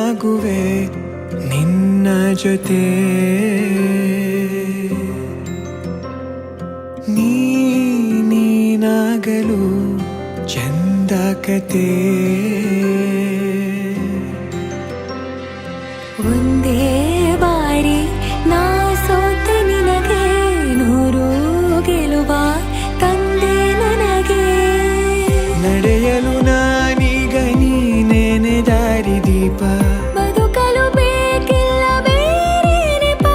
ಸಾಗುವೆ ನಿನ್ನ ಜೊತೆ ನೀನಾಗಲು ಚಂದ ಕತೆ ಒಂದೇ ಬಾರಿ ನಾ ಸೋತ ನಿನಗೆ ನೂರು ಗೆಲುವ ತಂದೆ ನನಗೆ ನಡೆಯಲು ನಾನೀಗ ನೀನೇನೆ ದಾರಿ ದೀಪ ಬದುಕಲು ಬೇಕಿಲ್ಲ ಬೇರೆ ನೆಪ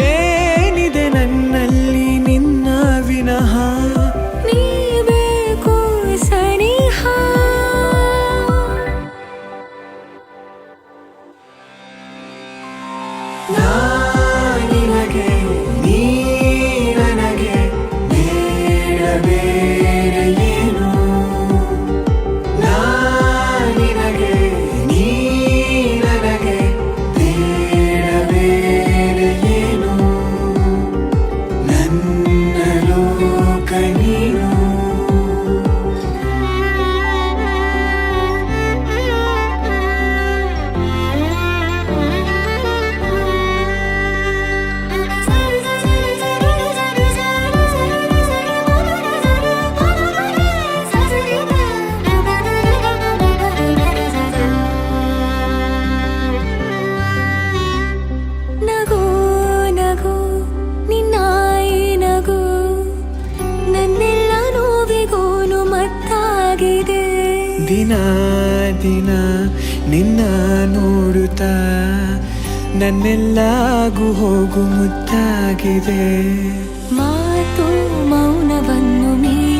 ಏನಿದೆ ನನ್ನಲ್ಲಿ ನಿನ್ನ ವಿನಃ ನೀ ಬೇಕು ಸನಿಹ ನಿನಗೆ ನೀ ನನಗೆ ಬೇಡ ಬೇರೆ ಏನು ನಿನಗೆ ನೀ ನನಗೆ ಬೇಡ ಬೇರೆ ಏನು ನನ್ನ ಲೋಕ ನೀನು ನಗು ನಗು ನಿನ್ನಾಯಿ ನಗು ನನ್ನೆಲ್ಲ ನೋವಿಗೋನು ಮತ್ತಾಗಿದೆ ದಿನ ದಿನ ನಿನ್ನ ನೋಡುತ್ತಾ ನನ್ನೆಲ್ಲಾಗು ಹೋಗು ಮುತ್ತಾಗಿದೆ ಮಾತು ಮೌನವನ್ನು ಮೀರಿ